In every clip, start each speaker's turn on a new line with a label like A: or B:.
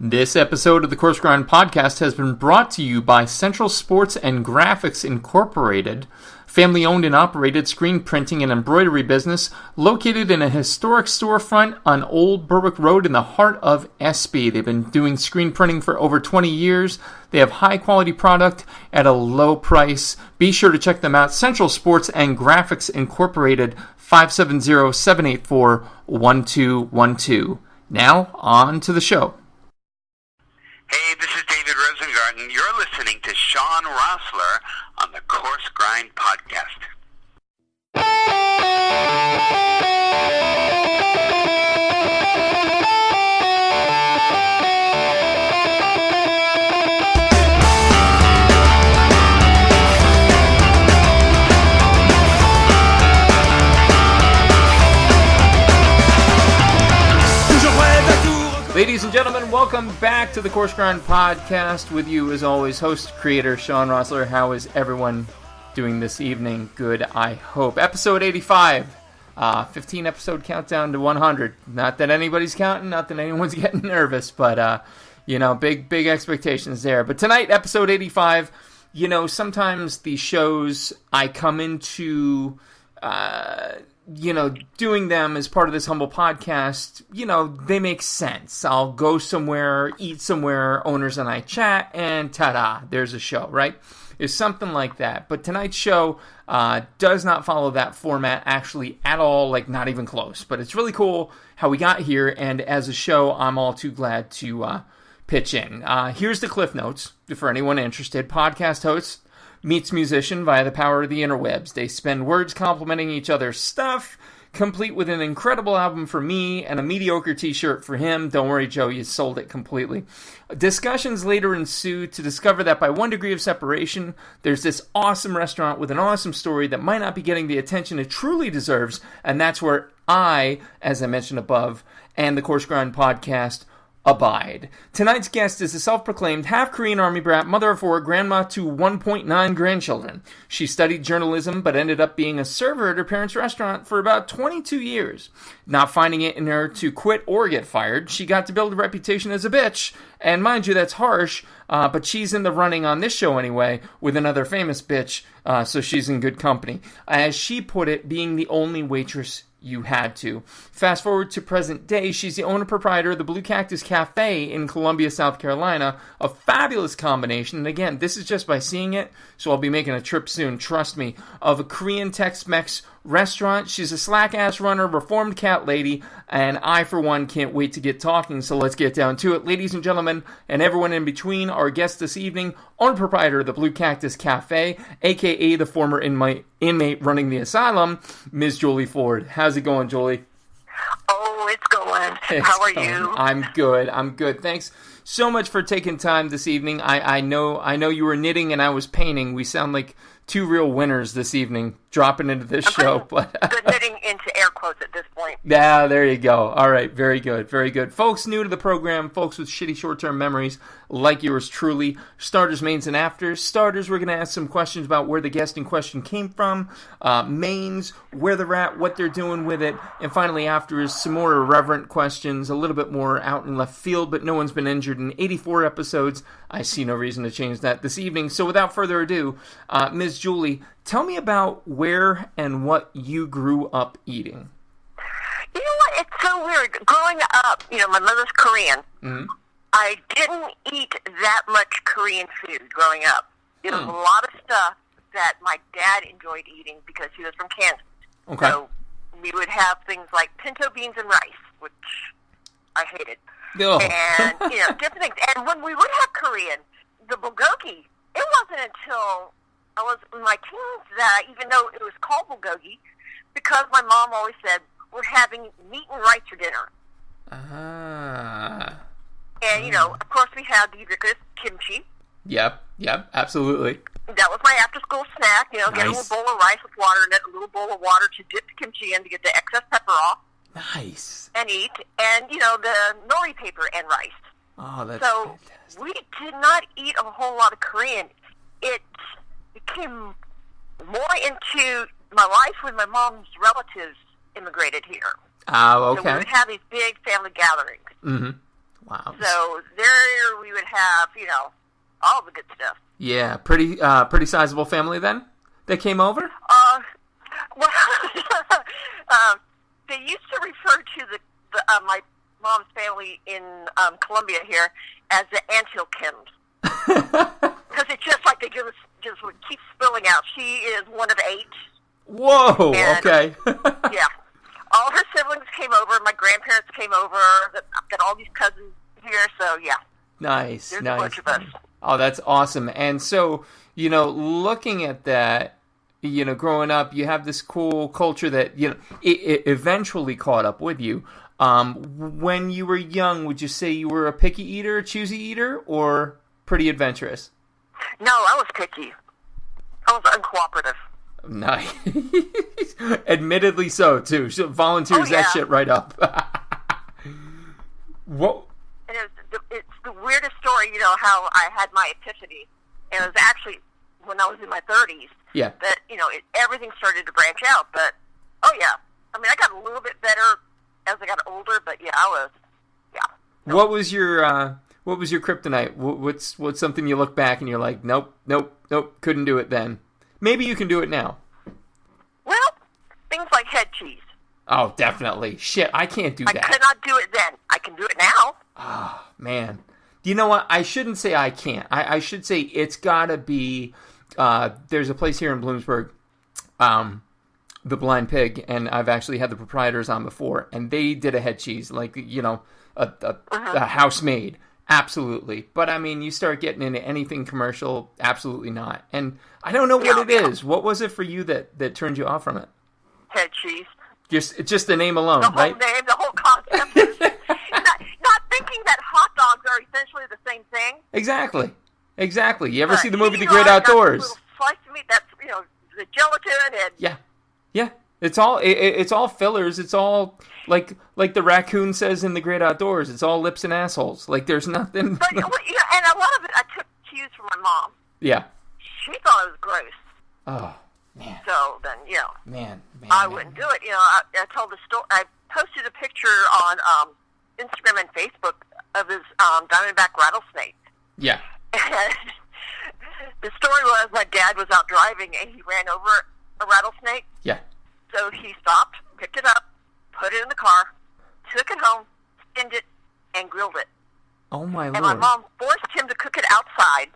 A: This episode of the Coarse Grind Podcast has been brought to you by Central Sports and Graphics Incorporated, family-owned and operated screen printing and embroidery business located in a historic storefront on Old Berwick Road in the heart of Espy. They've been doing screen printing for over 20 years. They have high-quality product at a low price. Be sure to check them out. Central Sports and Graphics Incorporated, 570-784-1212. Now, on to the show.
B: Hey, this is David Rosengarten. You're listening to Sean Rossler on the Coarse Grind Podcast.
A: Ladies and gentlemen, welcome back to the Coarse Grind Podcast. With you, as always, host, creator, Sean Rossler. How is everyone doing this evening? Good, I hope. Episode 85, 15-episode countdown to 100. Not that anybody's counting, not that anyone's getting nervous, but, big expectations there. But tonight, episode 85, sometimes the shows I come into... doing them as part of this humble podcast, they make sense. I'll go somewhere, eat somewhere, owners and I chat, and ta-da, there's a show, right? It's something like that. But tonight's show does not follow that format actually at all, like not even close. But it's really cool how we got here, and as a show, I'm all too glad to pitch in. Here's the Cliff Notes for anyone interested. Podcast hosts meets musician via the power of the interwebs. They spend words complimenting each other's stuff, complete with an incredible album for me and a mediocre t-shirt for him. Don't worry, Joe, you sold it completely. Discussions later ensue to discover that by one degree of separation, there's this awesome restaurant with an awesome story that might not be getting the attention it truly deserves, and that's where I, as I mentioned above, and the Coarse Grind Podcast abide. Tonight's guest is a self-proclaimed half-Korean army brat, mother of four, grandma to 1.9 grandchildren. She studied journalism, but ended up being a server at her parents' restaurant for about 22 years. Not finding it in her to quit or get fired, she got to build a reputation as a bitch, and mind you, that's harsh, but she's in the running on this show anyway, with another famous bitch, so she's in good company. As she put it, being the only waitress you had to. Fast forward to present day, she's the owner-proprietor of the Blue Cactus Cafe in Columbia, South Carolina. A fabulous combination, and again, this is just by seeing it, so I'll be making a trip soon, trust me, of a Korean Tex-Mex restaurant. She's a slack-ass runner, reformed cat lady, and I, for one, can't wait to get talking, so let's get down to it. Ladies and gentlemen, and everyone in between, our guest this evening, owner-proprietor of the Blue Cactus Cafe, a.k.a. the former inmate running the asylum, Ms. Julie Ford. How's it going, Julie?
B: Oh, it's going. How are you?
A: I'm good. Thanks so much for taking time this evening. I know you were knitting and I was painting. We sound like two real winners this evening dropping into this show. But
B: good knitting into air quotes at this point.
A: Yeah, there you go. All right, very good. Folks new to the program, folks with shitty short-term memories like yours truly, starters, mains, and afters. Starters, we're going to ask some questions about where the guest in question came from, mains, where they're at, what they're doing with it, and finally afters, some more irreverent questions, a little bit more out in left field, but no one's been injured in 84 episodes. I see no reason to change that this evening. So without further ado, Ms. Julie, tell me about where and what you grew up eating.
B: You know what? It's so weird. Growing up, my mother's Korean. Mm-hmm. I didn't eat that much Korean food growing up. There was a lot of stuff that my dad enjoyed eating because he was from Kansas.
A: Okay.
B: So we would have things like pinto beans and rice, which I hated.
A: Oh.
B: And, different things. And when we would have Korean, the bulgogi, it wasn't until I was in my teens that I even know it was called bulgogi, because my mom always said, we're having meat and rice for dinner.
A: Ah.
B: And, of course we had the ubiquitous kimchee.
A: Yep, absolutely.
B: That was my after-school snack,
A: Nice.
B: Get a little bowl of rice with water in it, a little bowl of water to dip the kimchi in to get the excess pepper off.
A: Nice.
B: And eat. And, the nori paper and rice.
A: Oh, that's
B: so
A: fantastic.
B: We did not eat a whole lot of Korean. It became more into my life when my mom's relatives immigrated here.
A: Oh, okay.
B: So we would have these big family gatherings.
A: Mm-hmm. Wow.
B: So there we would have, all the good stuff.
A: Yeah, pretty sizable family then that came over?
B: Well, they used to refer to my mom's family in Colombia here as the anthill Kims. Because it's just like they just would keep spilling out. She is one of 8.
A: Whoa,
B: and,
A: okay.
B: Yeah. All her siblings came over. My grandparents came over. I've got all these cousins here, so yeah.
A: Nice,
B: There's
A: nice.
B: a bunch of us.
A: Oh, that's awesome. And so, looking at that, growing up, you have this cool culture that, it eventually caught up with you. When you were young, would you say you were a picky eater, a choosy eater, or pretty adventurous?
B: No, I was picky. I was uncooperative.
A: Nice. Admittedly so, too. She volunteers that shit right up. Whoa.
B: And it's the weirdest story, how I had my epiphany. And it was actually when I was in my 30s.
A: Yeah.
B: That, everything started to branch out. But, I mean, I got a little bit better as I got older, but yeah, I was, yeah.
A: What was your kryptonite? What's something you look back and you're like, nope, couldn't do it then. Maybe you can do it now.
B: Well, things like head cheese.
A: Oh, definitely. Shit, I can't do that.
B: I could not do it then. I can do it now.
A: Oh, man. You know what? I shouldn't say I can't. I should say it's gotta be, there's a place here in Bloomsburg, the Blind Pig, and I've actually had the proprietors on before, and they did a head cheese, like, a house made. Absolutely. But, I mean, you start getting into anything commercial, absolutely not. And I don't know what it is. What was it for you that turned you off from it?
B: Head cheese.
A: Just the name alone, right?
B: The whole name, the whole concept. not thinking that hot dogs are essentially the same thing.
A: Exactly. You ever see the movie The Great Outdoors?
B: Little slice of meat, that's, the gelatin and...
A: Yeah. It's all fillers. It's all like the raccoon says in The Great Outdoors. It's all lips and assholes. Like there's nothing.
B: But and a lot of it I took cues from my mom.
A: Yeah.
B: She thought it was gross.
A: Oh man.
B: So then
A: Man.
B: I wouldn't do it. I told the story. I posted a picture on Instagram and Facebook of his diamondback rattlesnake.
A: Yeah.
B: And the story was my dad was out driving and he ran over a rattlesnake.
A: Yeah.
B: So he stopped, picked it up, put it in the car, took it home, skinned it, and grilled it.
A: Oh, my Lord.
B: And my mom forced him to cook it outside.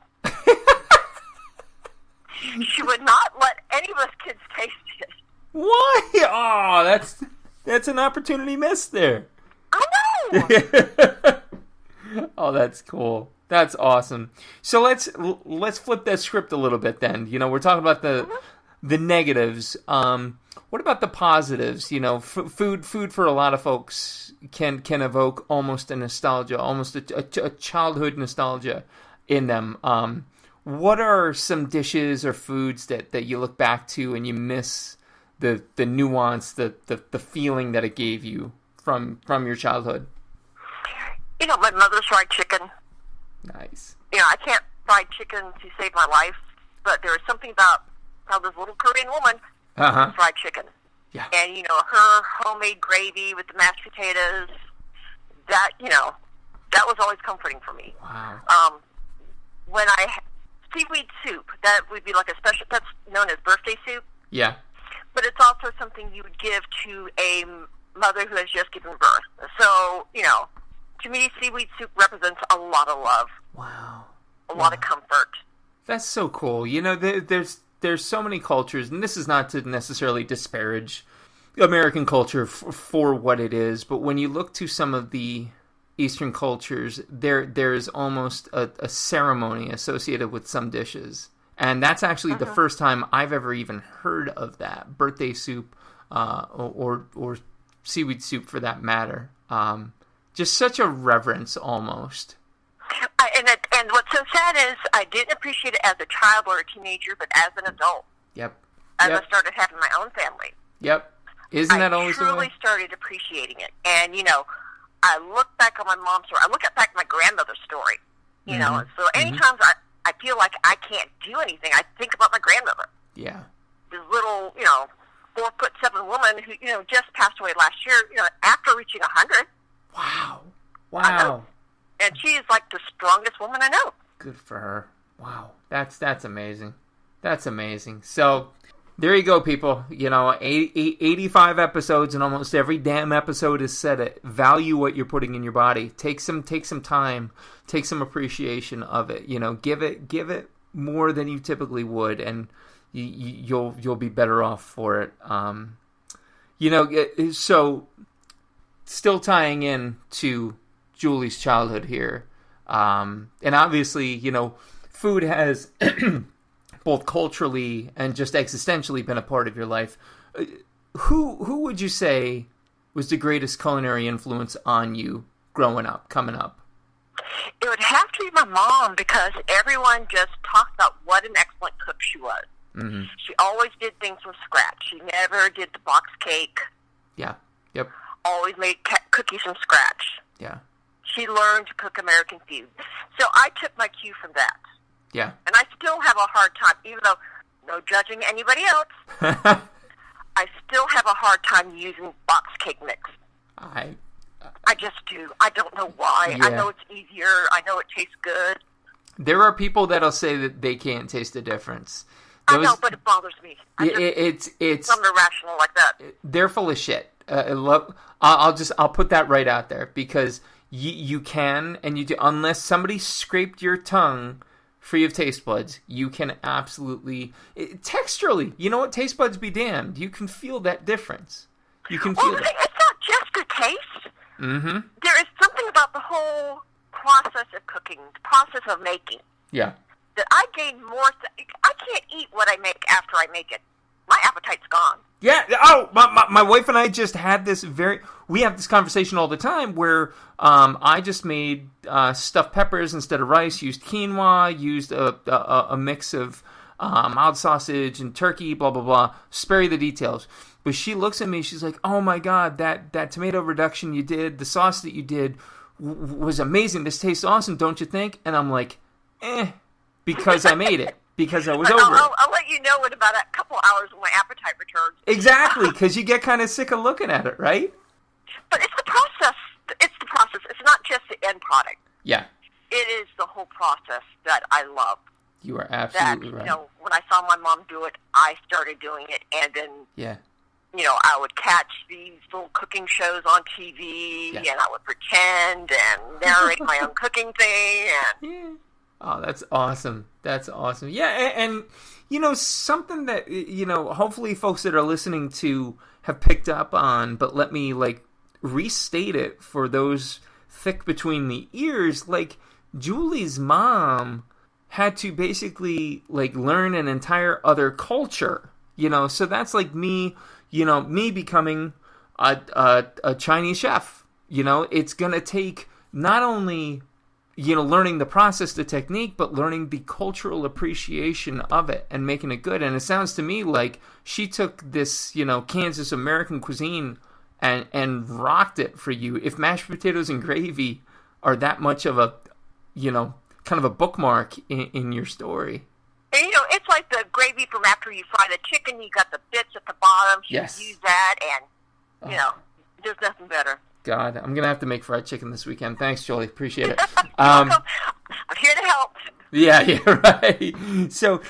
B: She would not let any of us kids taste it.
A: Why? Oh, that's an opportunity missed there.
B: I know!
A: Oh, that's cool. That's awesome. So let's flip that script a little bit then. We're talking about the negatives. What about the positives? Food for a lot of folks can evoke almost a nostalgia, almost a childhood nostalgia in them. What are some dishes or foods that you look back to and you miss the nuance, the feeling that it gave you from your childhood?
B: My mother's fried chicken.
A: Nice.
B: I can't fry chicken to save my life, but there was something about how this little Korean woman fried chicken.
A: Yeah.
B: And, her homemade gravy with the mashed potatoes, that was always comforting for me.
A: Wow.
B: When seaweed soup, that would be like a special, that's known as birthday soup.
A: Yeah.
B: But it's also something you would give to a mother who has just given birth. So, to me, seaweed soup represents a lot of love.
A: Wow.
B: A lot of comfort.
A: That's so cool. There's so many cultures, and this is not to necessarily disparage American culture for what it is, but when you look to some of the Eastern cultures, there is almost a ceremony associated with some dishes. And that's actually the first time I've ever even heard of that. Birthday soup, or seaweed soup for that matter. Just such a reverence almost.
B: And what's so sad is I didn't appreciate it as a child or a teenager, but as an adult.
A: Yep.
B: As I started having my own family.
A: Yep. Isn't that always the way? I
B: truly started appreciating it. And, I look back on my mom's story. I look back at my grandmother's story. So anytime I feel like I can't do anything, I think about my grandmother.
A: Yeah.
B: This little, 4'7" woman who, just passed away last year, after reaching 100.
A: Wow.
B: And she is like the strongest woman I know.
A: Good for her. Wow. That's amazing. That's amazing. So there you go, people. 85 episodes, and almost every damn episode has said it. Value what you're putting in your body. Take some time. Take some appreciation of it. Give it more than you typically would, and you'll be better off for it. So still tying in to Julie's childhood here, and obviously, food has both culturally and just existentially been a part of your life. Who would you say was the greatest culinary influence on you coming up?
B: It would have to be my mom, because everyone just talked about what an excellent cook she was.
A: Mm-hmm.
B: She always did things from scratch. She never did the box cake.
A: Yeah. Yep.
B: Always made cookies from scratch.
A: Yeah.
B: She learned to cook American food. So I took my cue from that.
A: Yeah.
B: And I still have a hard time, even though, no judging anybody else, I still have a hard time using box cake mix. I just do. I don't know why.
A: Yeah.
B: I know it's easier. I know it tastes good.
A: There are people that'll say that they can't taste the difference.
B: I know, but it bothers me.
A: It's
B: something irrational like that.
A: They're full of shit. I'll put that right out there, because you can, and you do, unless somebody scraped your tongue free of taste buds, you can absolutely texturally. You know what? Taste buds be damned. You can feel that difference. You can feel it.
B: It's not just the taste.
A: Mm-hmm.
B: There is something about the whole process of cooking, the process of making.
A: Yeah.
B: That I gain more. I can't eat what I make after I make it. My appetite's gone.
A: Yeah. Oh, my wife and I just had this we have this conversation all the time where I just made stuffed peppers instead of rice, used quinoa, used a mix of mild sausage and turkey, blah, blah, blah. Spare you the details. But she looks at me, she's like, oh my God, that tomato reduction you did, the sauce that you did was amazing. This tastes awesome, don't you think? And I'm like, because I made it. Because I was over it.
B: I'll let you know in about a couple hours when my appetite returns.
A: Exactly, because you get kind of sick of looking at it, right?
B: But it's the process. It's the process. It's not just the end product.
A: Yeah.
B: It is the whole process that I love.
A: You are absolutely right.
B: When I saw my mom do it, I started doing it, and then I would catch these little cooking shows on TV, and I would pretend and narrate my own cooking thing. And
A: Oh, that's awesome. That's awesome. Yeah, and something that, hopefully folks that are listening to have picked up on, but let me, restate it for those thick between the ears. Julie's mom had to basically, learn an entire other culture, So that's like me, me becoming a Chinese chef. It's going to take not only learning the process, the technique, but learning the cultural appreciation of it and making it good. And it sounds to me like she took this, Kansas American cuisine and rocked it for you. If mashed potatoes and gravy are that much of a, kind of a bookmark in your story.
B: And, it's like the gravy from after you fry the chicken. You got the bits at the bottom. She use that, and, there's nothing better.
A: God, I'm going to have to make fried chicken this weekend. Thanks, Jolie. Appreciate it.
B: I'm here to help.
A: Yeah, right. So,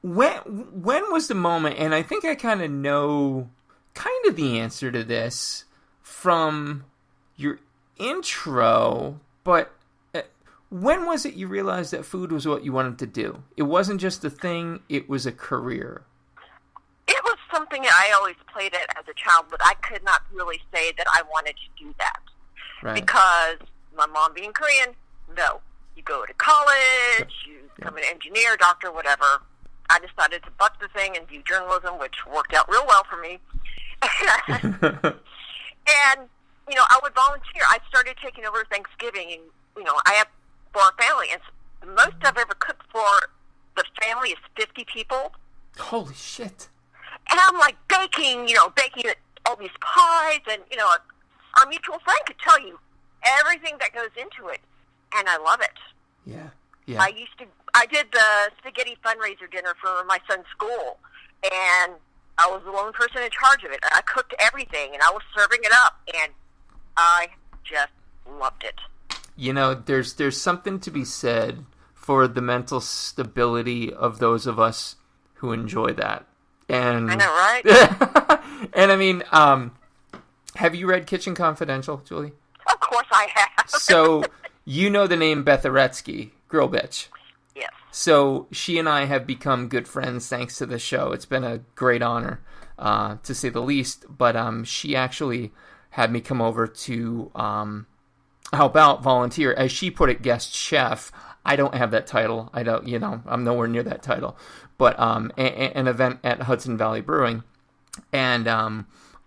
A: when was the moment, and I think I kind of know the answer to this from your intro, but when was it you realized that food was what you wanted to do? It wasn't just a thing, it was a career.
B: It was something that I always played at as a child, but I could not really say that I wanted to do that. Right. Because my mom being Korean, no. You go to college, you become an engineer, doctor, whatever. I decided to buck the thing and do journalism, which worked out real well for me. And, I would volunteer. I started taking over Thanksgiving, and, I have for our family, and the most I've ever cooked for the family is 50 people.
A: Holy shit.
B: And I'm baking all these pies, and, our mutual friend could tell you everything that goes into it, and I love it.
A: Yeah.
B: I did the spaghetti fundraiser dinner for my son's school, and I was the lone person in charge of it. I cooked everything, and I was serving it up, and I just loved it.
A: You know, there's something to be said for the mental stability of those of us who enjoy that. And
B: I know, right?
A: And I mean, have you read Kitchen Confidential, Julie?
B: Of course I have.
A: So, you know the name Beth Aretsky, Grill Bitch.
B: Yes.
A: So, she and I have become good friends thanks to the show. It's been a great honor, to say the least. But she actually had me come over to help out, volunteer. As she put it, guest chef. I don't have that title. I don't, I'm nowhere near that title. But an event at Hudson Valley Brewing. And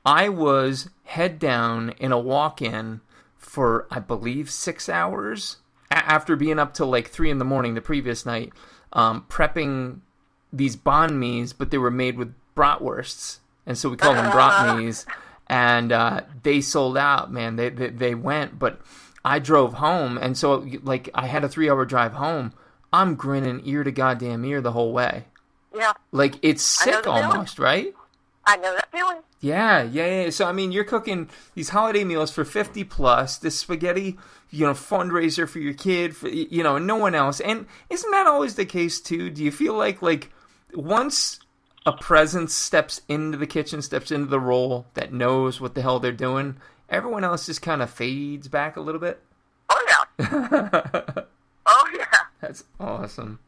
A: I was head down in a walk-in for, I believe, 6 hours after being up till like 3 a.m. the previous night, prepping these banh mi's, but they were made with bratwursts, and so we call them brat mi's. And they sold out, man. They went, but I drove home, and so like I had a 3-hour drive home. I'm grinning ear to goddamn ear the whole way.
B: Yeah.
A: Like it's sick almost, right?
B: I know that feeling.
A: Yeah. So, I mean, you're cooking these holiday meals for 50 plus, this spaghetti, fundraiser for your kid, and no one else. And isn't that always the case, too? Do you feel like once a presence steps into the kitchen, steps into the role that knows what the hell they're doing, everyone else just kind of fades back a little bit?
B: Oh, yeah. Oh, yeah.
A: That's awesome,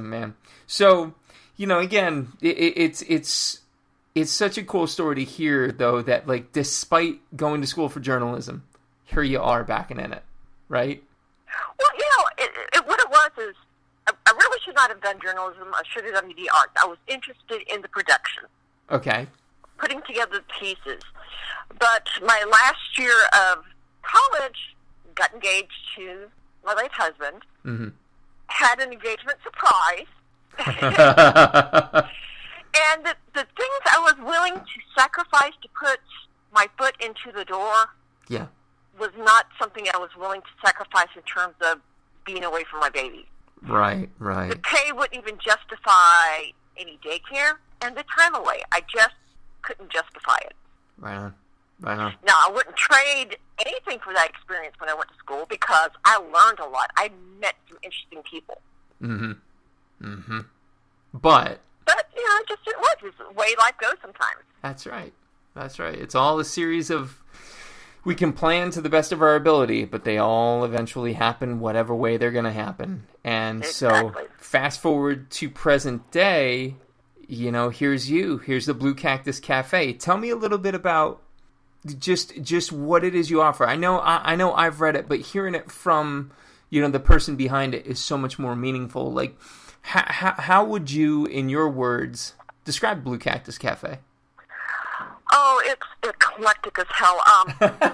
A: man. So, again, it's such a cool story to hear, though, that, like, despite going to school for journalism, here you are backing in it, right?
B: Well, what it was is, I really should not have done journalism. I should have done the arts. I was interested in the production.
A: Okay.
B: Putting together the pieces. But my last year of college, got engaged to my late husband, had an engagement surprise. And the things I was willing to sacrifice to put my foot into the door was not something I was willing to sacrifice in terms of being away from my baby.
A: Right.
B: The pay wouldn't even justify any daycare, and the time away. I just couldn't justify it.
A: Right on.
B: Now, I wouldn't trade anything for that experience when I went to school because I learned a lot. I met some interesting people. But it's the way life goes sometimes.
A: That's right. It's all a series of, we can plan to the best of our ability, but they all eventually happen whatever way they're going to happen. And
B: exactly.
A: So fast forward to present day, here's the Blue Cactus Cafe. Tell me a little bit about just what it is you offer. I know I've read it, but hearing it from, the person behind it is so much more meaningful. Like, how would you, in your words, describe Blue Cactus Cafe?
B: Oh, it's eclectic as hell.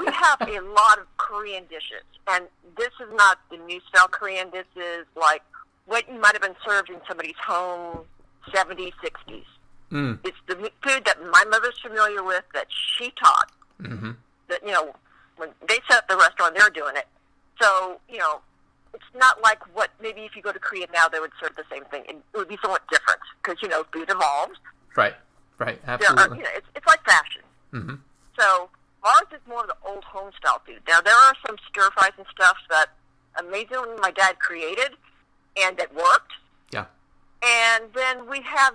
B: We have a lot of Korean dishes, and this is not the new style Korean. This is like what you might have been served in somebody's home 70s, 60s. It's the food that my mother's familiar with, that she taught. That, when they set up the restaurant, they're doing it. So, it's not like what maybe if you go to Korea now, they would serve the same thing. It would be somewhat different because, food evolves.
A: Right, absolutely.
B: It's like fashion. So ours is more of the old home style food. Now there are some stir fries and stuff that amazingly my dad created and that worked. Yeah. And then we have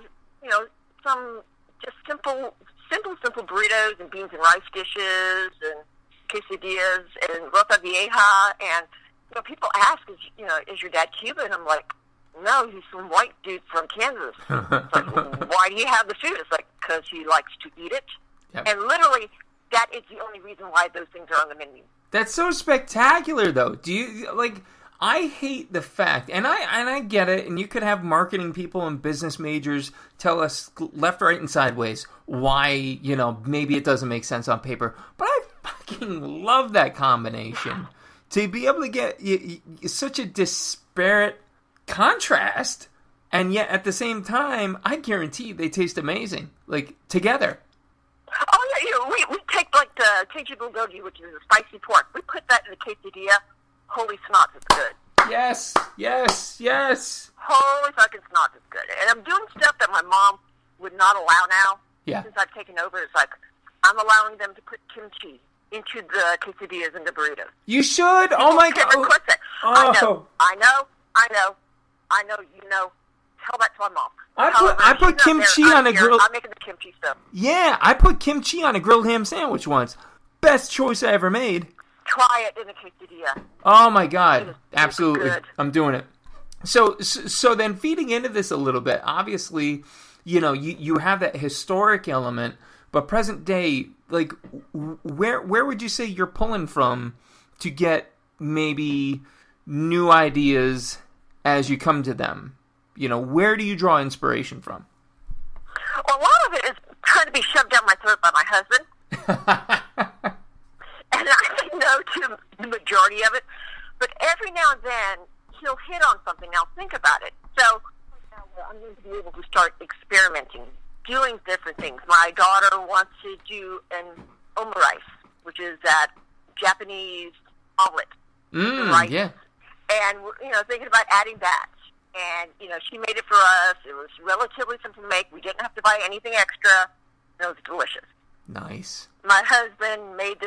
B: some just simple burritos and beans and rice dishes and quesadillas and rota vieja. And people ask, is your dad Cuban? I'm like, no, he's some white dude from Kansas. It's like, why do you have the food? It's like, because he likes to eat it. Yep. And literally, that is the only reason why those things are on the menu. That's
A: so spectacular, though. Do you, I hate the fact, and I get it, and you could have marketing people and business majors tell us left, right, and sideways why, maybe it doesn't make sense on paper. But I fucking love that combination. To be able to get such a disparate contrast, and yet at the same time, I guarantee they taste amazing, together.
B: Oh yeah, we take the kimchee bulgogi, which is a spicy pork. We put that in the quesadilla. Holy snots, it's good.
A: Yes.
B: Holy fucking snots, it's good. And I'm doing stuff that my mom would not allow now.
A: Yeah.
B: Since I've taken over, it's like I'm allowing them to put kimchi into the quesadillas and the burritos.
A: You should. Oh my God.
B: Request it.
A: Oh.
B: I know. You know. Tell that to my mom.
A: I put kimchi on a grill.
B: I'm making the kimchi stuff.
A: Yeah, I put kimchi on a grilled ham sandwich once. Best choice I ever made.
B: Try it in a quesadilla.
A: Oh my God. Absolutely.
B: Good.
A: I'm doing it. So then feeding into this a little bit, obviously, you know, you have that historic element, but present day, like, where would you say you're pulling from to get maybe new ideas as you come to them? You know, where do you draw inspiration from?
B: Well, a lot of it is trying to be shoved down my throat by my husband. And I say no to the majority of it. But every now and then, he'll hit on something. I'll think about it. So I'm going to be able to start experimenting, doing different things. My daughter wants to do an omurice, which is that Japanese omelet. Rice.
A: Yeah.
B: And, you know, thinking about adding that. And, you know, she made it for us. It was relatively simple to make. We didn't have to buy anything extra. It was delicious.
A: Nice.
B: My husband makes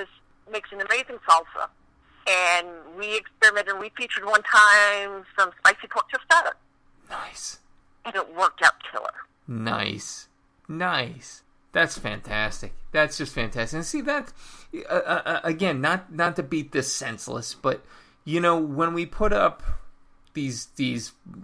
B: an amazing salsa. And we experimented. We featured one time some spicy pork tostada.
A: Nice.
B: And it worked out killer.
A: Nice. That's fantastic. That's just fantastic. And see, that, again, not to beat this senseless, but, you know, when we put up these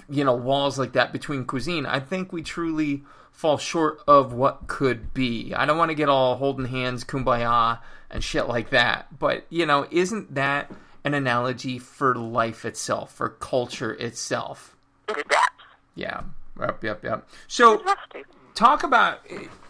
A: you know, walls like that between cuisine, I think we truly fall short of what could be. I don't want to get all holding hands, kumbaya, and shit like that. But, you know, isn't that an analogy for life itself, for culture itself?
B: It adapts.
A: Yeah. Yep. So, talk about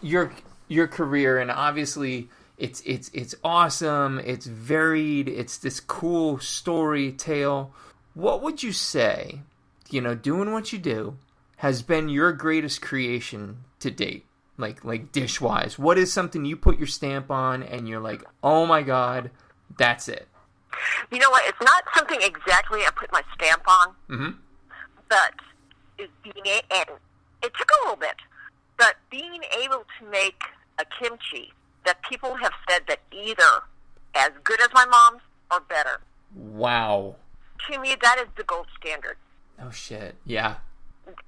A: your career, and obviously it's awesome, it's varied, it's this cool story tale. What would you say, you know, doing what you do, has been your greatest creation to date? Like dish-wise. What is something you put your stamp on and you're like, oh my God, that's it?
B: You know what? It's not something exactly I put my stamp on, but it's and it took a little bit, but being able to make a kimchi that people have said that either as good as my mom's or better.
A: Wow.
B: To me, that is the gold standard.
A: Oh shit! Yeah.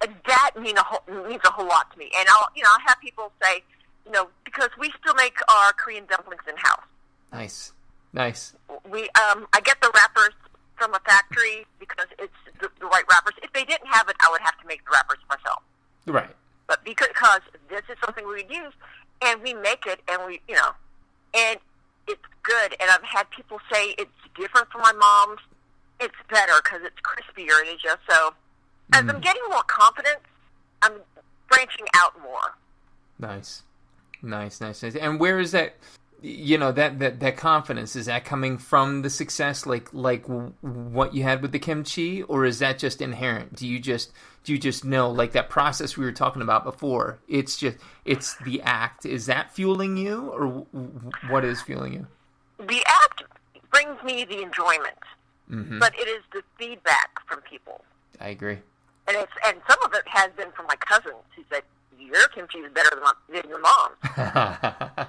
B: That means a whole lot to me, and I'll have people say, you know, because we still make our Korean dumplings in house.
A: Nice.
B: I get the wrappers from a factory because it's the right wrappers. If they didn't have it, I would have to make the wrappers myself.
A: Right.
B: But because this is something we would use, and we make it, and and it's good. And I've had people say it's different from my mom's. It's better because it's crispier, and it's just so. As I'm getting more confidence, I'm branching out more. Nice.
A: And where is that? You know, that confidence, is that coming from the success, like what you had with the kimchi, or is that just inherent? Do you just know, like that process we were talking about before? It's the act. Is that fueling you, or what is fueling you?
B: The act brings me the enjoyment. But it is the feedback from people.
A: I agree.
B: And some of it has been from my cousins who said, your kimchi is better than your mom's.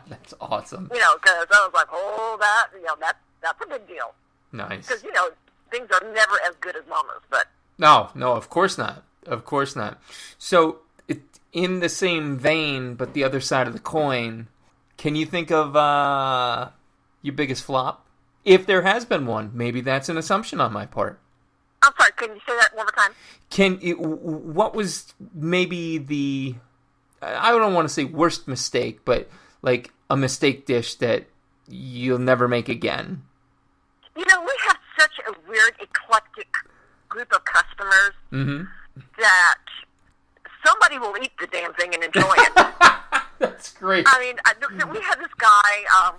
A: That's awesome.
B: You know, because I was like, oh, that's a big deal.
A: Nice.
B: Because, you know, things are never as good as mama's, but...
A: No, of course not. So, in the same vein, but the other side of the coin, can you think of your biggest flop? If there has been one, maybe that's an assumption on my part.
B: I'm sorry, can you say that one more time?
A: What was maybe the, I don't want to say worst mistake, but like a mistake dish that you'll never make again?
B: You know, we have such a weird, eclectic group of customers that somebody will eat the damn thing and enjoy it.
A: That's great.
B: I mean, we have this guy,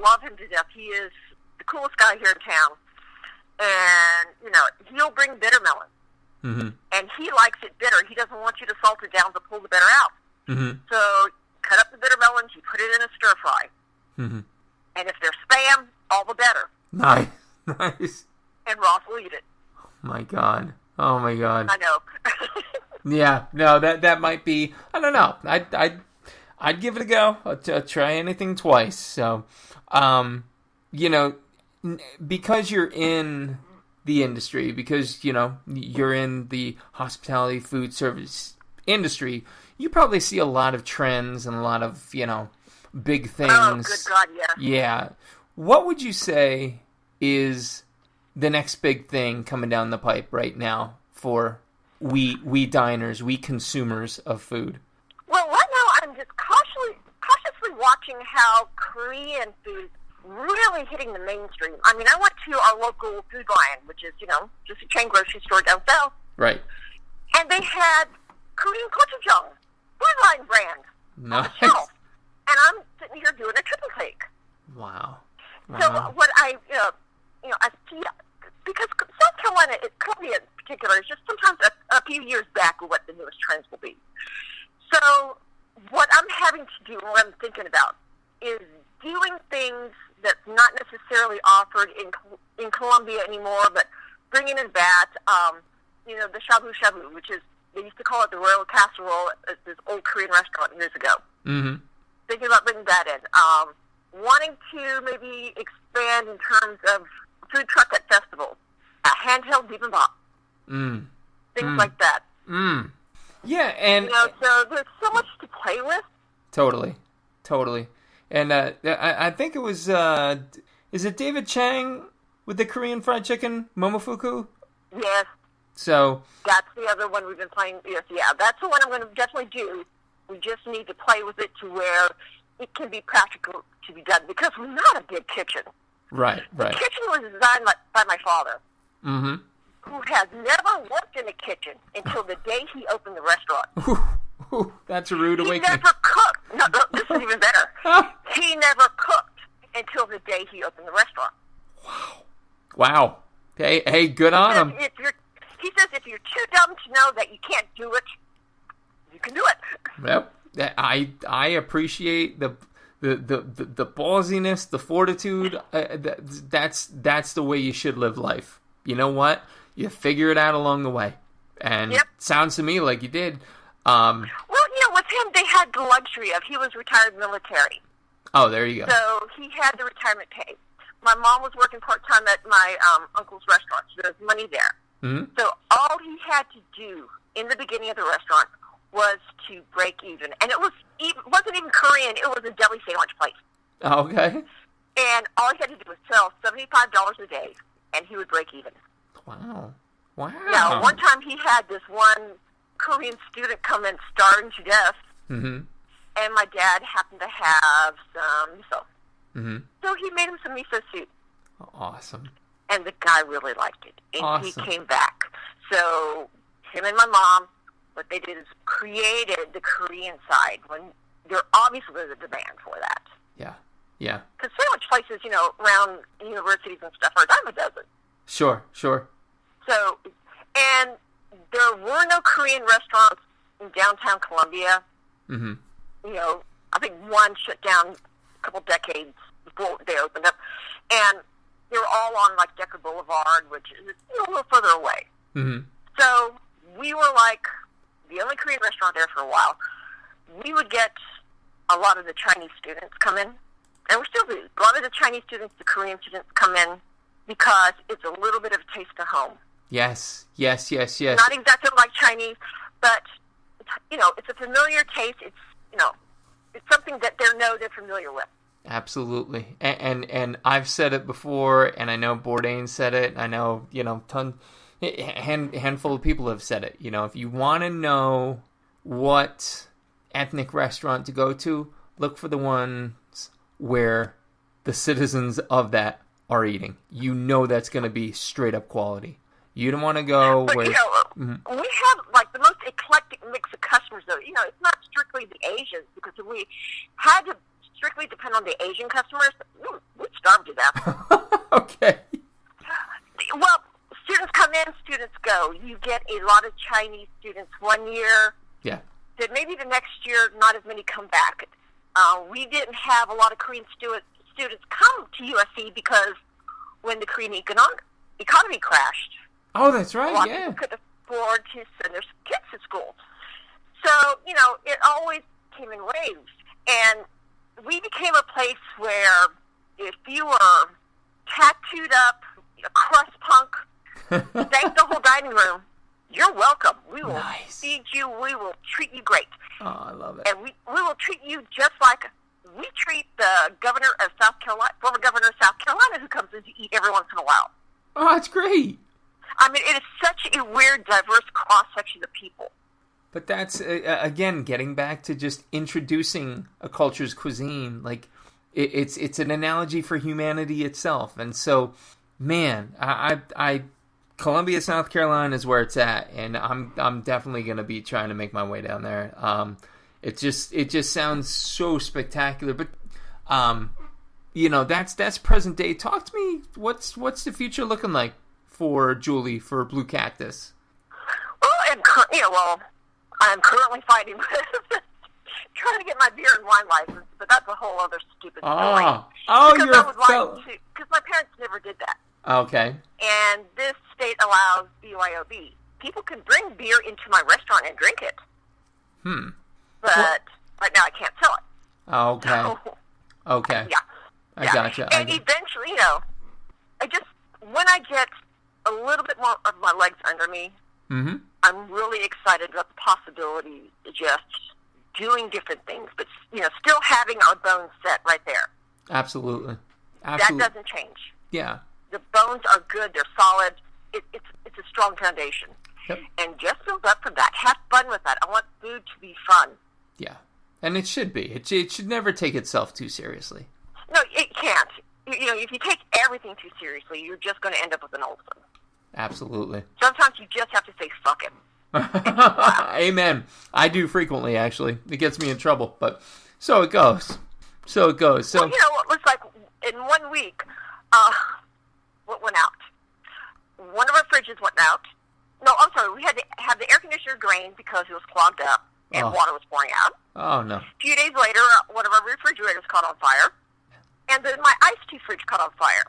B: love him to death. He is the coolest guy here in town. And, you know, he'll bring bitter melon. And he likes it bitter. He doesn't want you to salt it down to pull the bitter out. So, cut up the bitter melons, you put it in a stir fry. And if there's Spam, all the better.
A: Nice.
B: And Ross will eat it.
A: Oh my god.
B: I know.
A: Yeah, no, that might be, I don't know. I'd give it a go. I'd try anything twice. So, because you're in the industry, because, you're in the hospitality food service industry, you probably see a lot of trends and a lot of, big things.
B: Oh, good God, yeah.
A: Yeah. What would you say is the next big thing coming down the pipe right now for we diners, we consumers of food?
B: Well, right now I'm just cautiously watching how Korean food is really hitting the mainstream. I mean, I went to our local Food Lion, which is, just a chain grocery store down south.
A: Right.
B: And they had Korean gochujang, Food Lion brand, on the shelf. And I'm sitting here doing a triple take.
A: Wow.
B: So what I see, because South Carolina, Columbia in particular, is just sometimes a few years back of what the newest trends will be. So what I'm having to do, and what I'm thinking about, is doing things that's not necessarily offered in Columbia anymore, but bringing it back, the shabu shabu, which is, they used to call it the royal casserole at this old Korean restaurant years ago.
A: Mm-hmm.
B: Thinking about bringing that in. Wanting to maybe expand in terms of food truck at festivals, handheld bibimbap, things like that.
A: Yeah, and
B: so there's so much to play with.
A: Totally. And I think it was, is it David Chang with the Korean fried chicken, Momofuku?
B: Yes.
A: So
B: that's the other one we've been playing. Yes, yeah, that's the one I'm going to definitely do. We just need to play with it to where it can be practical to be done, because we're not a big kitchen.
A: Right.
B: The kitchen was designed by my father, who has never worked in a kitchen until the day he opened the restaurant.
A: Ooh, that's a rude awakening.
B: He never cooked. No, this is even better. He never cooked until the day he opened the restaurant.
A: Wow. Hey, good on him.
B: He says if you're too dumb to know that you can't do it, you can do it.
A: Yep. I appreciate the ballsiness, the fortitude. That's the way you should live life. You know what? You figure it out along the way. And sounds to me like you did.
B: Well, with him, they had the luxury of, he was retired military.
A: Oh, there you go.
B: So he had the retirement pay. My mom was working part-time at my uncle's restaurant, so there was money there. Mm-hmm. So all he had to do in the beginning of the restaurant was to break even. And it wasn't even Korean, it was a deli sandwich place.
A: Okay.
B: And all he had to do was sell $75 a day, and he would break even.
A: Wow.
B: Now, one time he had this one Korean student come in starving to death, and my dad happened to have some miso. Mm-hmm. So he made him some miso soup.
A: Awesome.
B: And the guy really liked it. And
A: awesome.
B: He came back. So him and my mom, what they did is created the Korean side when there obviously was a demand for that.
A: Yeah.
B: Because sandwich places, around universities and stuff are a dime a dozen.
A: Sure.
B: So, and there were no Korean restaurants in downtown Columbia. Mm-hmm. I think one shut down a couple decades before they opened up. And they were all on, Decker Boulevard, which is a little further away. Mm-hmm. So we were, the only Korean restaurant there for a while. We would get a lot of the Chinese students come in. And we still do. A lot of the Chinese students, the Korean students come in because it's a little bit of a taste of home.
A: Yes.
B: Not exactly like Chinese, but, it's a familiar taste. It's, it's something that they're familiar with.
A: Absolutely. And I've said it before, and I know Bourdain said it, I know, handful of people have said it. If you want to know what ethnic restaurant to go to, look for the ones where the citizens of that are eating. That's going to be straight up quality. You don't want to go
B: but,
A: where...
B: we have, the most eclectic mix of customers, though. It's not strictly the Asians, because if we had to strictly depend on the Asian customers, we'd starve to death.
A: Okay.
B: Well, students come in, students go. You get a lot of Chinese students one year.
A: Yeah.
B: Then maybe the next year, not as many come back. We didn't have a lot of Korean students come to USC because when the Korean economy crashed,
A: oh, that's right,
B: a lot of people couldn't afford to send their kids to school. So, it always came in waves. And we became a place where if you were tattooed up, a crust punk, thank the whole dining room. You're welcome. We will feed you. We will treat you great.
A: Oh, I love it.
B: And we will treat you just like we treat the governor of South Carolina, former governor of South Carolina, who comes in to eat every once in a while.
A: Oh, it's great.
B: I mean, it is such a weird, diverse cross-section of people.
A: But that's, again, getting back to just introducing a culture's cuisine. Like, it's an analogy for humanity itself. And so, man, Columbia, South Carolina is where it's at, and I'm definitely going to be trying to make my way down there. It just sounds so spectacular. But that's present day. Talk to me. What's the future looking like for Julie, for Blue Cactus?
B: Well, I'm currently fighting with trying to get my beer and wine license, but that's a whole other stupid story. Because my parents never did that.
A: Okay.
B: And this state allows BYOB. People can bring beer into my restaurant and drink it. But right now I can't sell it.
A: Okay.
B: So,
A: okay.
B: Yeah.
A: I gotcha.
B: And eventually, when I get a little bit more of my legs under me, I'm really excited about the possibility of just doing different things, but, still having our bones set right there.
A: Absolutely.
B: That doesn't change.
A: Yeah.
B: The bones are good. They're solid. It's a strong foundation.
A: Yep.
B: And just build up from that. Have fun with that. I want food to be fun.
A: Yeah. And it should be. It should never take itself too seriously.
B: No, it can't. If you take everything too seriously, you're just going to end up with an Olsen.
A: Absolutely.
B: Sometimes you just have to say, fuck him.
A: Amen. I do frequently, actually. It gets me in trouble, but so it goes. So,
B: well, it looks like in 1 week, what went out? One of our fridges went out. No, I'm sorry. We had to have the air conditioner drained because it was clogged up and water was pouring out.
A: Oh, no.
B: A few days later, one of our refrigerators caught on fire. And then my iced tea fridge caught on fire.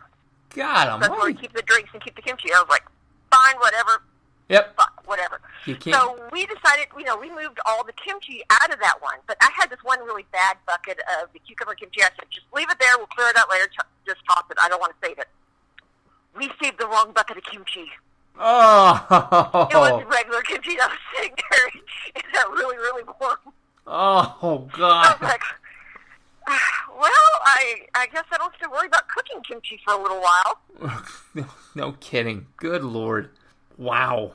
A: God almighty.
B: That's where we keep the drinks and keep the kimchi. I was like, fine, whatever.
A: Yep.
B: Fuck, whatever.
A: You can't.
B: So we decided, we moved all the kimchi out of that one. But I had this one really bad bucket of the cucumber kimchi. I said, just leave it there. We'll clear it out later. Just toss it. I don't want to save it. We saved the wrong bucket of kimchi.
A: Oh.
B: It was regular kimchi that was sitting there. It got really, really warm.
A: Oh, God.
B: I was like, well, I guess I don't have to worry about cooking kimchi for a little while.
A: No kidding. Good Lord. Wow.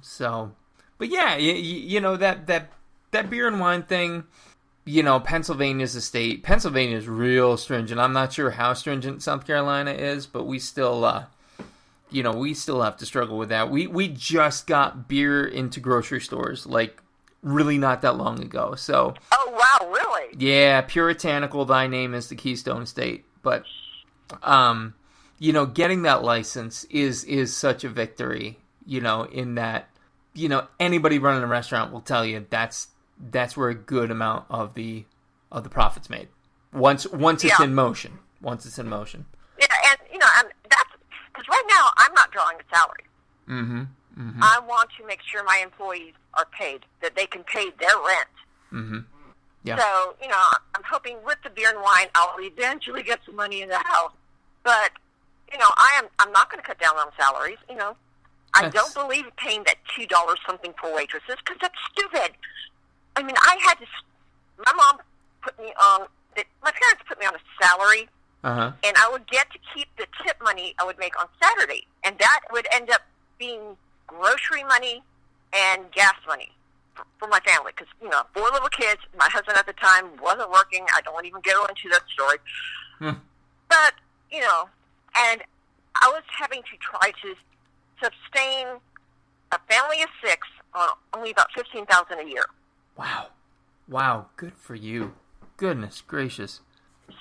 A: So, but yeah, that beer and wine thing, Pennsylvania's a state. Pennsylvania is real stringent. I'm not sure how stringent South Carolina is, but we still, have to struggle with that. We just got beer into grocery stores, like, really not that long ago. So.
B: Oh, wow, really?
A: Yeah, puritanical, thy name is the Keystone State. But, getting that license is such a victory, in that, anybody running a restaurant will tell you that's where a good amount of the profit's made. Once it's in motion. Once it's in motion.
B: Yeah, and, that's, because right now I'm not drawing a salary. I want to make sure my employees are paid, that they can pay their rent.
A: Yeah.
B: So, I'm hoping with the beer and wine, I'll eventually get some money in the house. But, I'm not going to cut down on salaries, I don't believe paying that $2 something for waitresses, because that's stupid. I mean, my mom put me on, my parents put me on a salary, and I would get to keep the tip money I would make on Saturday. And that would end up being grocery money and gas money for my family, because 4 little kids. My husband at the time wasn't working. I don't even go into that story. But and I was having to try to sustain a family of 6 on only about $15,000 a year.
A: Wow, good for you. Goodness gracious.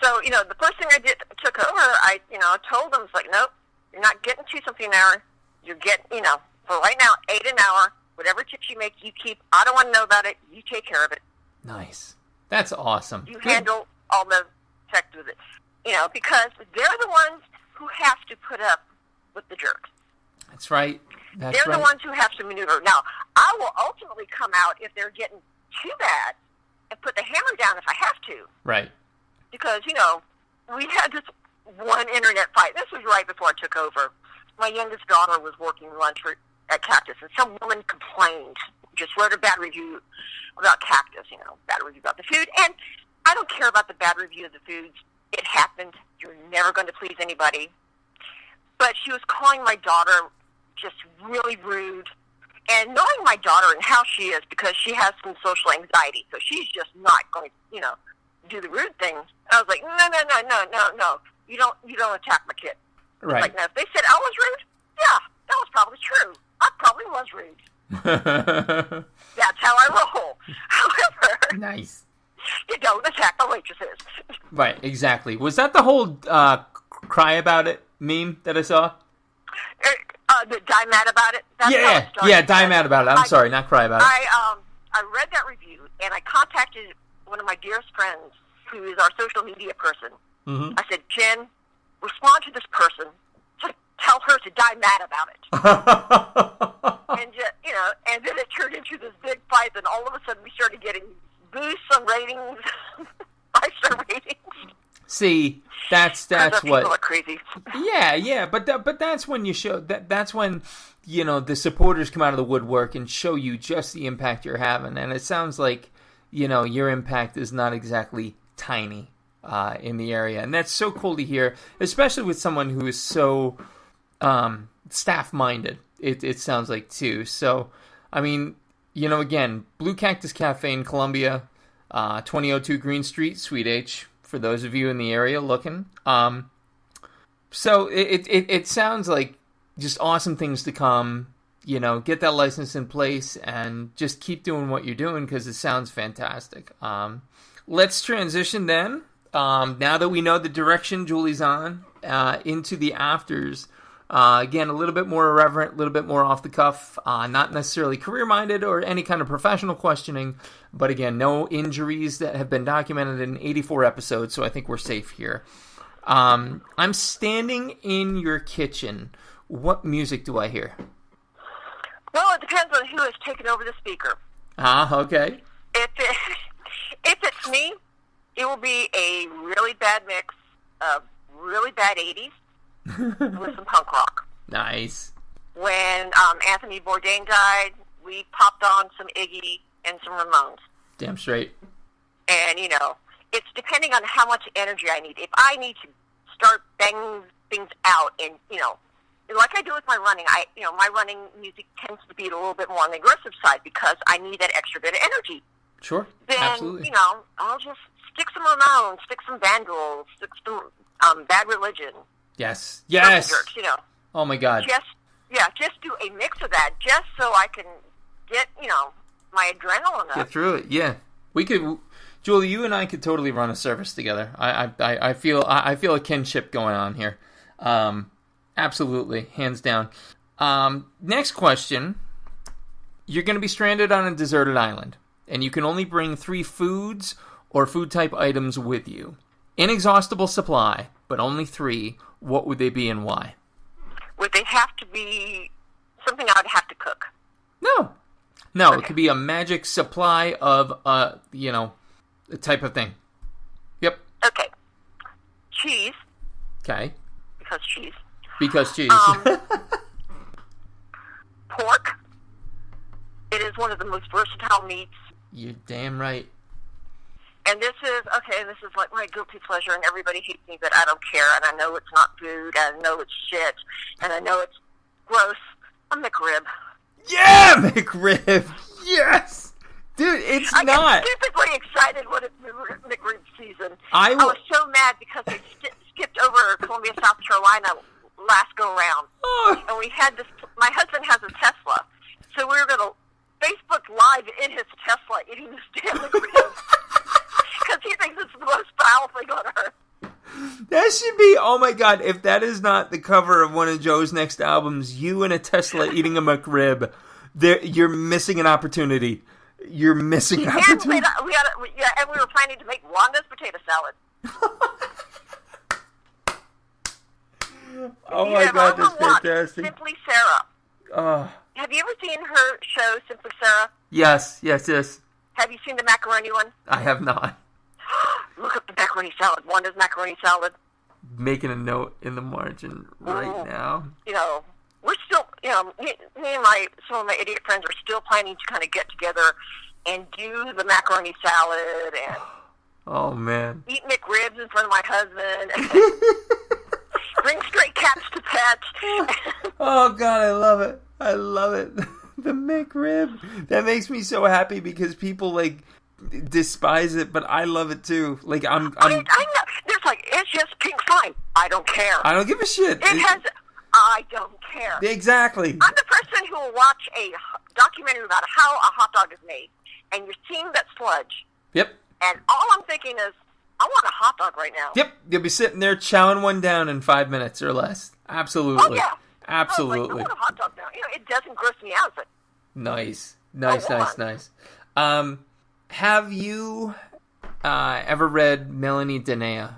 B: So the first thing I took over, I told them, it's like, nope, you're not getting $2 something an hour. You're getting for right now, $8 an hour. Whatever tips you make, you keep. I don't want to know about it. You take care of it.
A: Nice. That's awesome.
B: You handle all the tech with it. Because they're the ones who have to put up with the jerks.
A: That's right.
B: They're the ones who have to maneuver. Now, I will ultimately come out if they're getting too bad and put the hammer down if I have to.
A: Right.
B: Because, we had this one internet fight. This was right before I took over. My youngest daughter was working lunch at Cactus, and some woman complained, just wrote a bad review about Cactus, bad review about the food. And I don't care about the bad review of the foods. It happened. You're never going to please anybody. But she was calling my daughter just really rude. And knowing my daughter and how she is, because she has some social anxiety, so she's just not going to, do the rude thing. I was like, no. You don't attack my kid.
A: Right.
B: Like, now, if they said I was rude, yeah, that was probably true. I probably was rude. That's how I roll. However,
A: nice.
B: You don't attack the waitresses.
A: Right, exactly. Was that the whole cry about it meme that I saw?
B: The die mad about it? That's
A: die mad about it. I'm sorry, not cry about it.
B: I read that review, and I contacted one of my dearest friends, who is our social media person.
A: Mm-hmm.
B: I said, Jen, respond to this person. Just tell her to die mad about it. And then it turned into this big fight, and all of a sudden we started getting boosts on ratings, 5-star ratings.
A: See, that's what
B: people are crazy.
A: Yeah, but that's when you show that's when the supporters come out of the woodwork and show you just the impact you're having, and it sounds like your impact is not exactly tiny in the area, and that's so cool to hear, especially with someone who is so staff minded. It sounds like too. So, I mean, again, Blue Cactus Cafe in Columbia, 2002 Green Street, Suite H. For those of you in the area looking. So it sounds like just awesome things to come. Get that license in place and just keep doing what you're doing because it sounds fantastic. Let's transition then. Now that we know the direction Julie's on, into the afters. Again, a little bit more irreverent, a little bit more off the cuff, not necessarily career-minded or any kind of professional questioning, but again, no injuries that have been documented in 84 episodes, so I think we're safe here. I'm standing in your kitchen. What music do I hear?
B: Well, it depends on who has taken over the speaker.
A: Okay.
B: If it's me, it will be a really bad mix of really bad 80s. With some punk rock.
A: Nice.
B: When Anthony Bourdain died, we popped on some Iggy and some Ramones.
A: Damn straight.
B: And, it's depending on how much energy I need. If I need to start banging things out and, like I do with my running, my running music tends to be a little bit more on the aggressive side because I need that extra bit of energy.
A: Sure,
B: then,
A: absolutely.
B: I'll just stick some Ramones, stick some Vandals, stick some Bad Religion.
A: Yes.
B: Jerks,
A: Oh my God.
B: Just do a mix of that, just so I can get, my adrenaline up.
A: Get through it. Yeah, we could, Julie. You and I could totally run a service together. I feel a kinship going on here. Absolutely, hands down. Next question: you're going to be stranded on a deserted island, and you can only bring 3 foods or food type items with you. Inexhaustible supply, but only 3. What would they be and why?
B: Would they have to be something I would have to cook?
A: No. Okay. It could be a magic supply of, a type of thing. Yep.
B: Okay. Cheese.
A: Okay.
B: Because cheese. Pork. It is one of the most versatile meats.
A: You're damn right.
B: And this is like my guilty pleasure, and everybody hates me, but I don't care, and I know it's not food, and I know it's shit, and I know it's gross. A McRib.
A: Yeah, McRib! Yes! Dude, it's not.
B: I get stupidly excited when it's McRib season. I was so mad because they skipped over Columbia, South Carolina last go-round.
A: Oh.
B: And we had this, my husband has a Tesla, so we were going to Facebook Live in his Tesla eating this damn McRib. Because he thinks it's the most foul thing on earth.
A: That should be, oh my God, if that is not the cover of one of Joe's next albums, you in a Tesla eating a McRib, you're missing an opportunity. You're missing an opportunity.
B: And we were planning to make Wanda's potato salad.
A: Oh my God, that's fantastic.
B: Simply Sarah. Have you ever seen her show, Simply Sarah?
A: Yes.
B: Have you seen the macaroni one?
A: I have not.
B: Look up the macaroni salad. Wanda's macaroni salad.
A: making a note in the margin right now.
B: We're still, me and some of my idiot friends are still planning to kind of get together and do the macaroni salad and
A: oh man,
B: eat McRibs in front of my husband and bring stray cats to pet.
A: Oh God, I love it. I love it. The McRib. That makes me so happy because people despise it, but I love it too. I know.
B: There's it's just pink slime. I don't care.
A: I don't give a shit.
B: I don't care.
A: Exactly.
B: I'm the person who will watch a documentary about how a hot dog is made, and you're seeing that sludge.
A: Yep.
B: And all I'm thinking is, I want a hot dog right now.
A: Yep. You'll be sitting there chowing one down in 5 minutes or less. Absolutely.
B: Oh, yeah.
A: Absolutely.
B: I want a hot dog now. It doesn't gross me out. But
A: nice. Have you ever read Melanie Denea?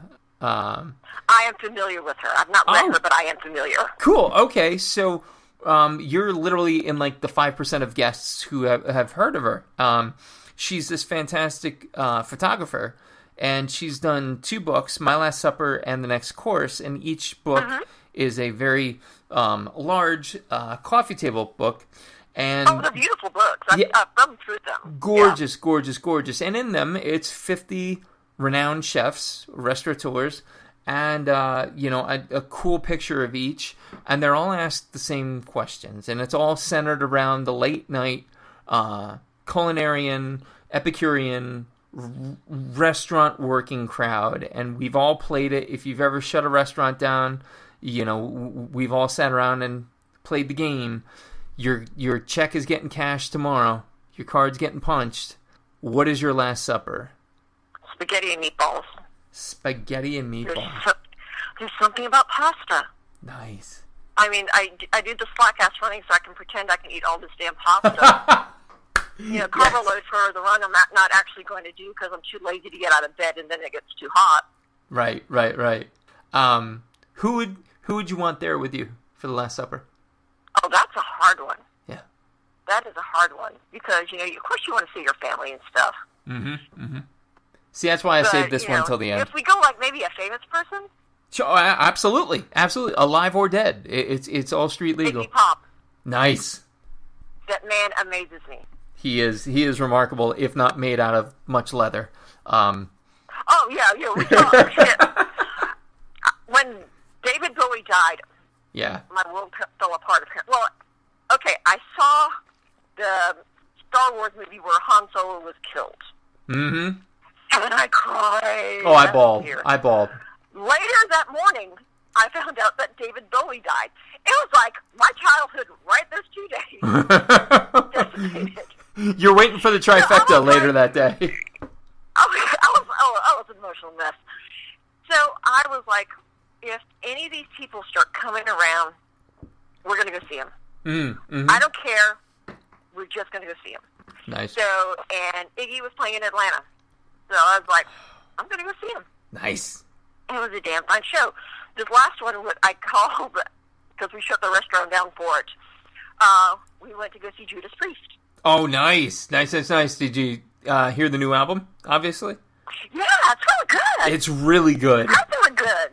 B: I am familiar with her. I've not read her, but I am familiar.
A: Cool. Okay. So you're literally in the 5% of guests who have heard of her. She's this fantastic photographer, and she's done 2 books, My Last Supper and The Next Course, and each book is a very large coffee table book. And
B: they're beautiful books. I've thumbed through them.
A: Gorgeous, gorgeous, gorgeous. And in them, it's 50 renowned chefs, restaurateurs, and a cool picture of each. And they're all asked the same questions. And it's all centered around the late night culinarian, Epicurean, restaurant working crowd. And we've all played it. If you've ever shut a restaurant down, we've all sat around and played the game. Your check is getting cashed tomorrow. Your card's getting punched. What is your last supper?
B: Spaghetti and meatballs.
A: Spaghetti and meatballs.
B: There's something about pasta.
A: Nice.
B: I mean, I do the slack ass running so I can pretend I can eat all this damn pasta. Carb load for the run I'm not actually going to do because I'm too lazy to get out of bed and then it gets too hot.
A: Right. Who would you want there with you for the Last Supper?
B: Oh, that's a hard one.
A: Yeah.
B: That is a hard one because, of course you want to see your family and stuff.
A: Mm-hmm. See, that's why I saved this one till the end.
B: If we go maybe a famous person?
A: Sure, absolutely. Alive or dead. It's all street legal.
B: Iggy Pop.
A: Nice.
B: That man amazes me.
A: He is remarkable, if not made out of much leather.
B: Oh, yeah, we saw when David Bowie died, my world fell apart. Well, okay, I saw the Star Wars movie where Han Solo was killed. Mm-hmm. And I cried.
A: Oh, I bawled.
B: Later that morning, I found out that David Bowie died. It was like my childhood right those 2 days. Decimated.
A: You're waiting for the trifecta later that day.
B: I was an emotional mess. So I was like, if any of these people start coming around, we're going to go see them. Mm-hmm. I don't care. We're just going to go see them.
A: Nice.
B: So, and Iggy was playing in Atlanta. So I was like, I'm going to go see him.
A: Nice.
B: It was a damn fine show. This last one, I called, because we shut the restaurant down for it, we went to go see Judas Priest. Oh,
A: nice. Nice. Did you hear the new album, obviously?
B: Yeah, it's really good.
A: It's really good.
B: That's really good.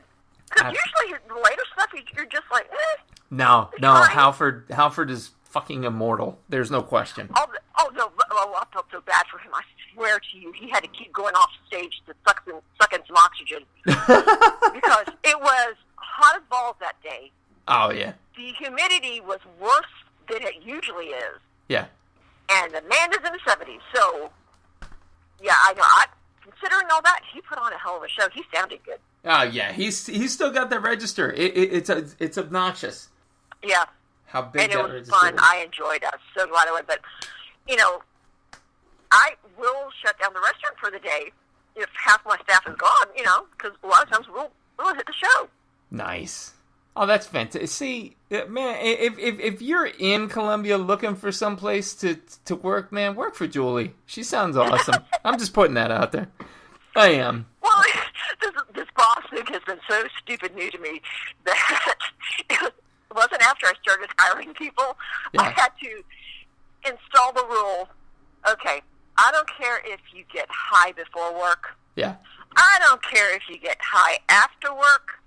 B: Because usually the later stuff, you're just like, eh.
A: No, Halford is fucking immortal. There's no question.
B: No, I felt so bad for him. I swear to you, he had to keep going off stage to suck in some oxygen. Because it was hot as balls that day.
A: Oh, yeah.
B: The humidity was worse than it usually is.
A: Yeah.
B: And the man is in the 70s, so, yeah, I know. Considering all that, he put on a hell of a show. He sounded good.
A: Oh, yeah. He's still got that register. It's obnoxious.
B: Yeah.
A: How big
B: and
A: that
B: it was
A: register
B: fun.
A: is.
B: I enjoyed it. So glad I went. But, I will shut down the restaurant for the day if half my staff is gone, because a lot of times we'll hit the show.
A: Nice. Oh, that's fantastic. See, man, if you're in Columbia looking for some place to work, man, work for Julie. She sounds awesome. I'm just putting that out there. I am.
B: Well, this boss thing has been so stupid new to me that it wasn't after I started hiring people. Yeah. I had to install the rule. Okay, I don't care if you get high before work.
A: Yeah.
B: I don't care if you get high after work.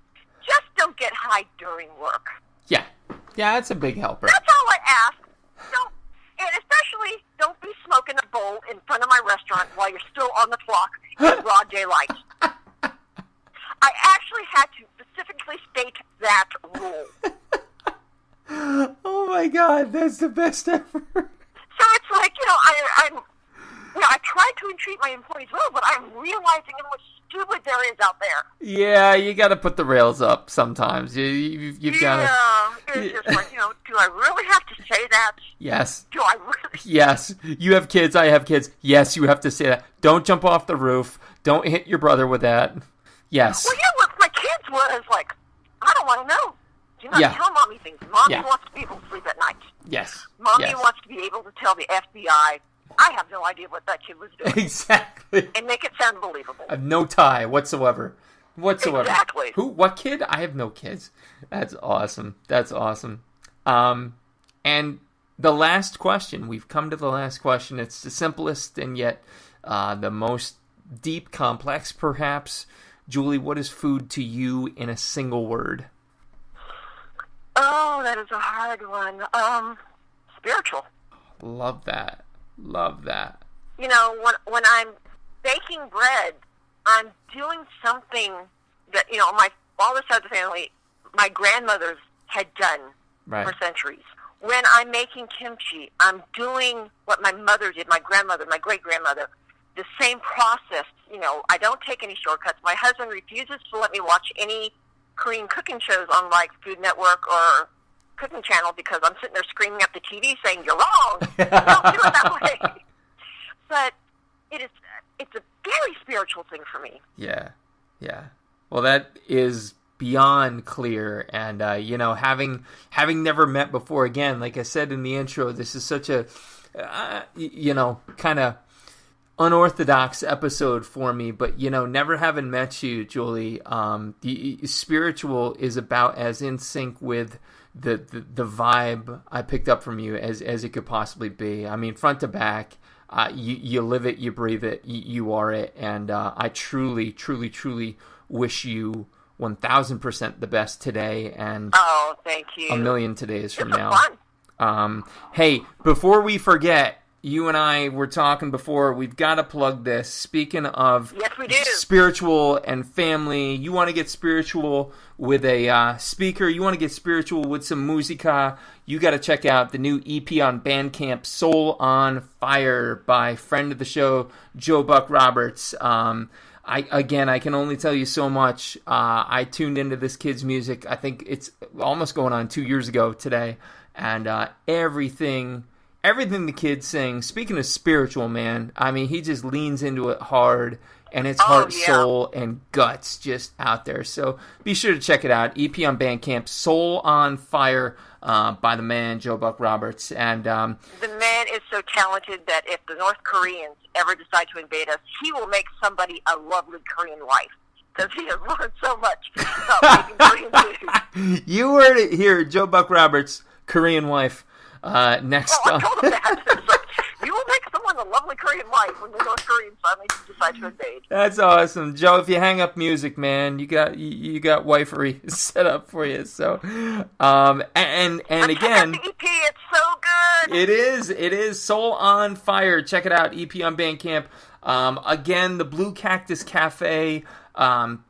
B: just don't get high during work.
A: Yeah. Yeah, that's a big helper.
B: That's all I ask. And especially, don't be smoking a bowl in front of my restaurant while you're still on the clock in broad daylight. I actually had to specifically state that rule.
A: Oh my God, that's the best ever.
B: So it's like, I try to entreat my employees well, but I'm realizing how much stupid there is out there.
A: Yeah, you got to put the rails up sometimes. You've got to.
B: Yeah, it's just like, do I really have to say that?
A: Yes.
B: Do I really?
A: Yes. You have kids, I have kids. Yes, you have to say that. Don't jump off the roof. Don't hit your brother with that. Yes.
B: Well, what my kids was like, I don't want to know. Do not tell Mommy things. Mommy wants to be able to sleep at night.
A: Yes.
B: Mommy wants to be able to tell the FBI, I have no idea what that kid was doing.
A: Exactly.
B: And make it sound believable.
A: I have no tie whatsoever.
B: Exactly.
A: Who? What kid? I have no kids. That's awesome. And the last question. We've come to the last question. It's the simplest and yet the most deep, complex, perhaps. Julie, what is food to you in a single word?
B: Oh, that is a hard one. Spiritual.
A: Love that.
B: When I'm baking bread, I'm doing something that, my father's side of the family, my grandmothers had done for centuries. When I'm making kimchee, I'm doing what my mother did, my grandmother, my great-grandmother, the same process. I don't take any shortcuts. My husband refuses to let me watch any Korean cooking shows on, Food Network or Cooking Channel because I'm sitting there screaming at the TV saying, you're wrong. Don't do it that way. But it's a very spiritual thing for me.
A: Yeah. Well, that is beyond clear. And, having never met before, again, like I said in the intro, this is such a, kind of unorthodox episode for me. But, never having met you, Julie, the spiritual is about as in sync with the vibe I picked up from you as it could possibly be. I mean, front to back, you live it, you breathe it, you are it, and I truly, truly, truly wish you 1,000% the best today, and
B: thank you.
A: a million todays from now.
B: Fun.
A: Hey, before we forget, you and I were talking before, we've got to plug this. Speaking of spiritual and family, you want to get spiritual with a speaker, you want to get spiritual with some musica, you got to check out the new EP on Bandcamp, Soul on Fire, by friend of the show, Joe Buck Roberts. I can only tell you so much. I tuned into this kid's music, I think it's almost going on 2 years ago today, and everything the kid sings, speaking of spiritual, man, I mean, he just leans into it hard, and it's heart, soul, and guts just out there. So be sure to check it out. EP on Bandcamp, Soul on Fire, by the man, Joe Buck Roberts. And
B: the man is so talented that if the North Koreans ever decide to invade us, he will make somebody a lovely Korean wife. Because he has learned so much about making Korean food.
A: You heard it here, Joe Buck Roberts, Korean wife. Next
B: I told him that. It's like, you will make someone a lovely Korean wife when the North Koreans finally decide to invade.
A: That's awesome, Joe. If you hang up music, man, you got wifery set up for you. So, and again,
B: the EP, it's so good.
A: It is Soul on Fire. Check it out, EP on Bandcamp. Again, the Blue Cactus Cafe,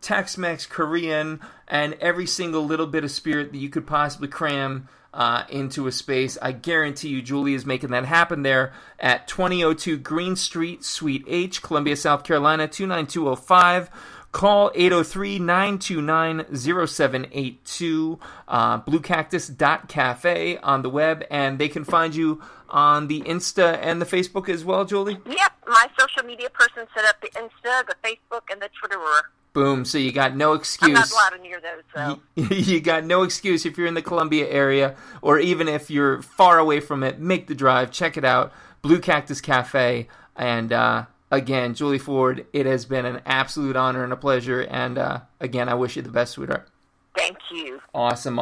A: Tex-Mex, Korean, and every single little bit of spirit that you could possibly cram into a space. I guarantee you Julie is making that happen there at 2002 Green Street, Suite H, Columbia, South Carolina, 29205. Call 803-929-0782, bluecactus.cafe on the web, and they can find you on the Insta and the Facebook as well, Julie?
B: Yep, my social media person set up the Insta, the Facebook, and the Twitterer.
A: Boom, so you got no excuse.
B: I'm not allowed near those, so.
A: You got no excuse if you're in the Columbia area, or even if you're far away from it, make the drive, check it out, Blue Cactus Cafe, and again, Julie Ford, it has been an absolute honor and a pleasure, and again, I wish you the best, sweetheart.
B: Thank you.
A: Awesome.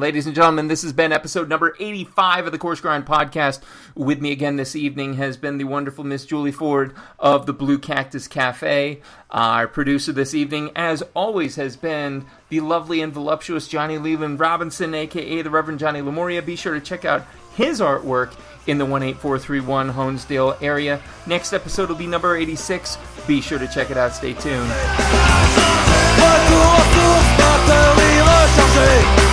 A: Ladies and gentlemen, this has been episode number 85 of the Coarse Grind Podcast. With me again this evening has been the wonderful Miss Julie Ford of the Blue Cactus Cafe. Our producer this evening, as always, has been the lovely and voluptuous Johnny Leland Robinson, a.k.a. the Reverend Johnny Lamoria. Be sure to check out his artwork in the 18431 Honesdale area. Next episode will be number 86. Be sure to check it out. Stay tuned.
C: Retour aux sources, batterie rechargée.